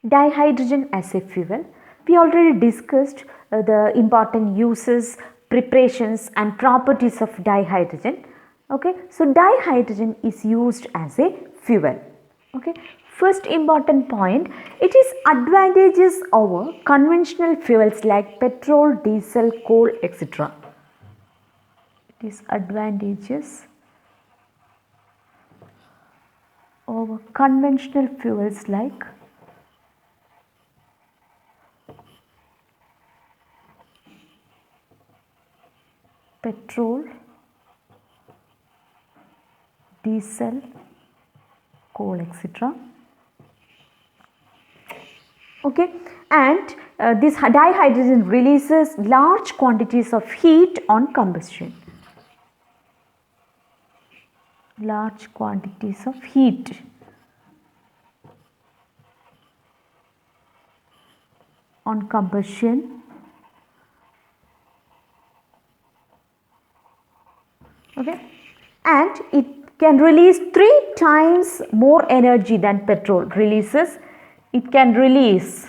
Dihydrogen as a fuel. We already discussed the important uses, preparations and properties of dihydrogen. Okay, so dihydrogen is used as a fuel. Okay, first important point, it is advantages over conventional fuels like petrol, diesel, coal, etc. It is advantages over conventional fuels like petrol, diesel, coal, etc. Okay, and this dihydrogen releases large quantities of heat on combustion. Large quantities of heat. On combustion. Okay, and it can release 3 times more energy than petrol releases. It can release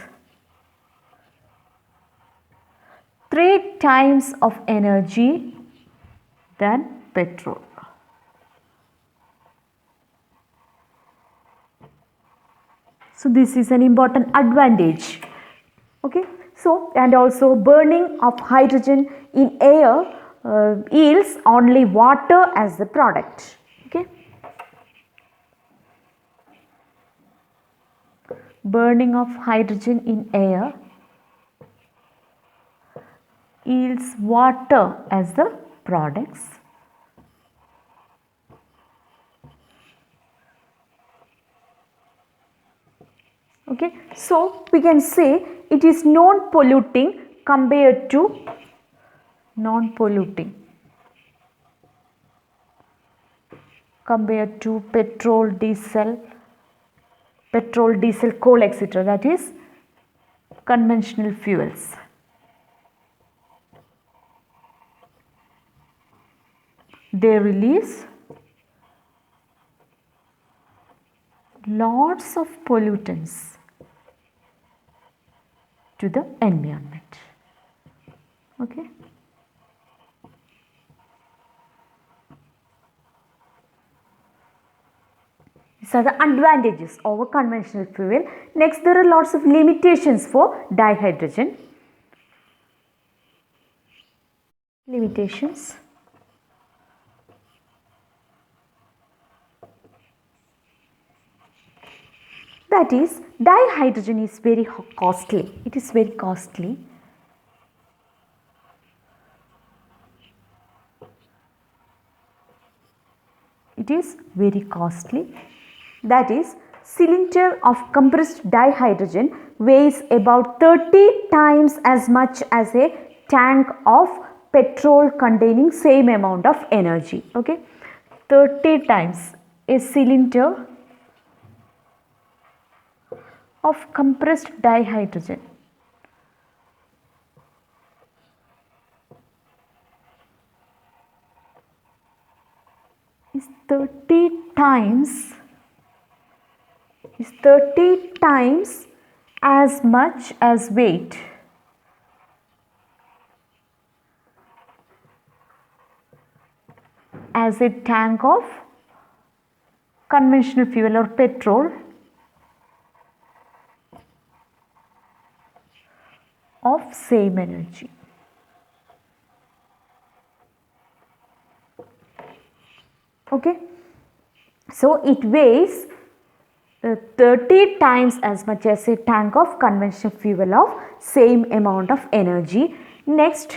3 times of energy than petrol. So this is an important advantage. Okay, so and also burning of hydrogen in air yields only water as the product. Okay, burning of hydrogen in air yields water as the products. Okay, so we can say it is non-polluting compared to petrol, diesel, coal, etc. That is conventional fuels. They release lots of pollutants to the environment. Okay. These are the advantages over conventional fuel. Next, there are lots of limitations for dihydrogen. Limitations. That is, dihydrogen is very costly. It is very costly. It is very costly. That is, cylinder of compressed dihydrogen weighs about 30 times as much as a tank of petrol containing same amount of energy. Okay, 30 times a cylinder of compressed dihydrogen is 30 times as much as weight as a tank of conventional fuel or petrol of same energy. Okay, so it weighs 30 times as much as a tank of conventional fuel of same amount of energy. Next,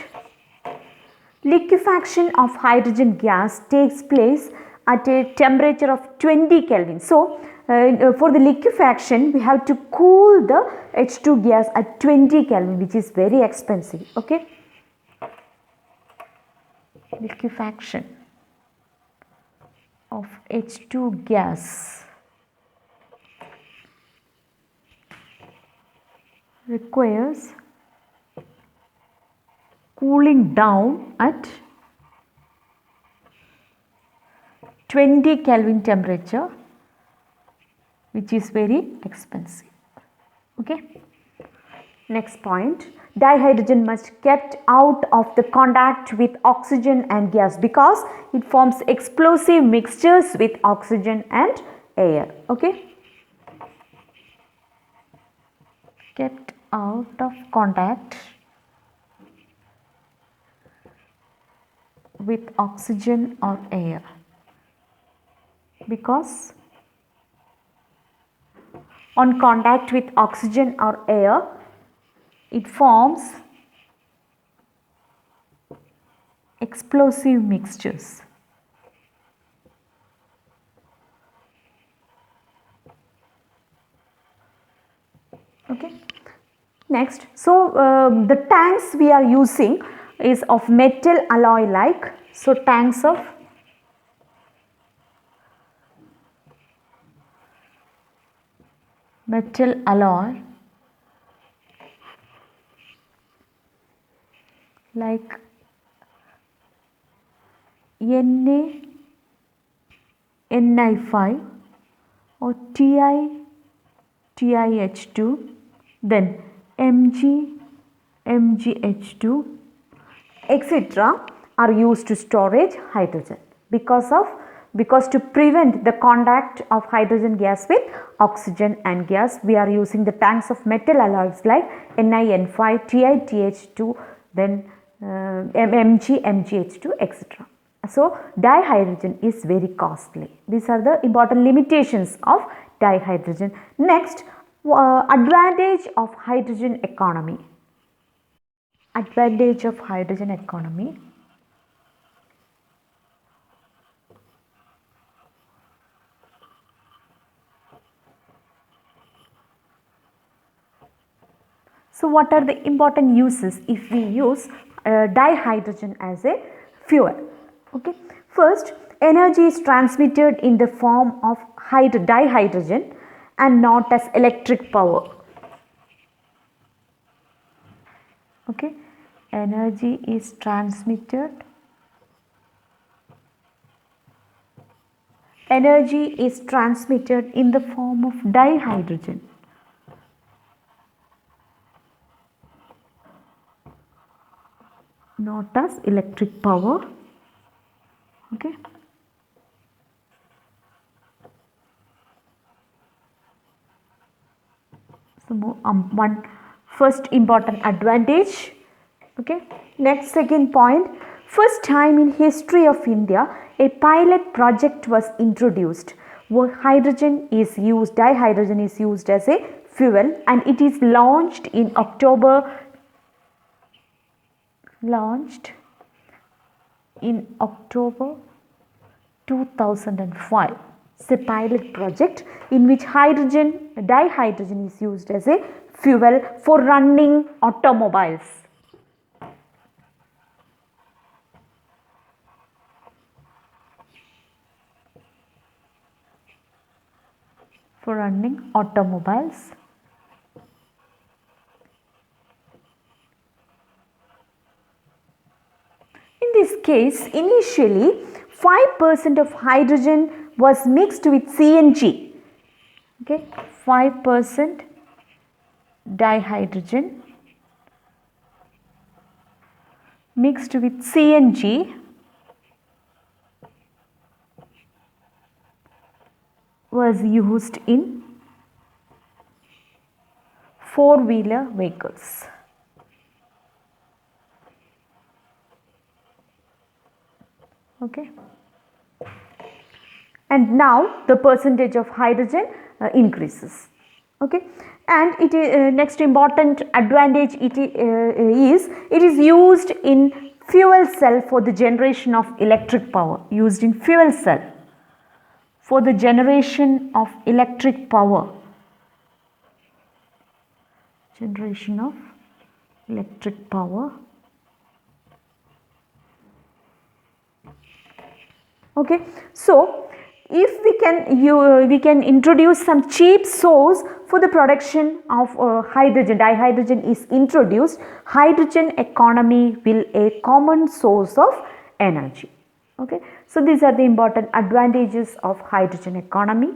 liquefaction of hydrogen gas takes place at a temperature of 20 Kelvin. So, for the liquefaction, we have to cool the H2 gas at 20 Kelvin, which is very expensive. Okay, liquefaction of H2 gas requires cooling down at 20 Kelvin temperature, which is very expensive. Okay. Next point, dihydrogen must kept out of the contact with oxygen and gas because it forms explosive mixtures with oxygen and air. Okay. Kept out of contact with oxygen or air because on contact with oxygen or air it forms explosive mixtures. Okay. Next, so the tanks we are using is of metal alloy like, so tanks of metal alloy like Ni5 or TiH2, then MgH2 etc. are used to storage hydrogen because to prevent the contact of hydrogen gas with oxygen and gas, we are using the tanks of metal alloys like Ni5, TiTH2, then MgH2 etc. So dihydrogen is very costly. These are the important limitations of dihydrogen. Next, advantage of hydrogen economy. Advantage of hydrogen economy. So what are the important uses if we use dihydrogen as a fuel? Okay. First, energy is transmitted in the form of dihydrogen and not as electric power. Okay. Energy is transmitted. Energy is transmitted in the form of dihydrogen. Not as electric power. Okay. So one first important advantage. Okay. Next, second point, first time in history of India a pilot project was introduced where dihydrogen is used as a fuel, and it is launched in October 2005. It's a pilot project in which dihydrogen is used as a fuel for running automobiles. In this case, initially 5% of hydrogen was mixed with CNG. Okay, 5% dihydrogen mixed with CNG was used in four-wheeler vehicles. Okay. And now the percentage of hydrogen increases. Okay. And it is next important advantage it is used in fuel cell for the generation of electric power. Used in fuel cell for the generation of electric power. Generation of electric power. Okay. So if we can introduce some cheap source for the production of hydrogen, dihydrogen is introduced, hydrogen economy will a common source of energy. Okay. So these are the important advantages of hydrogen economy.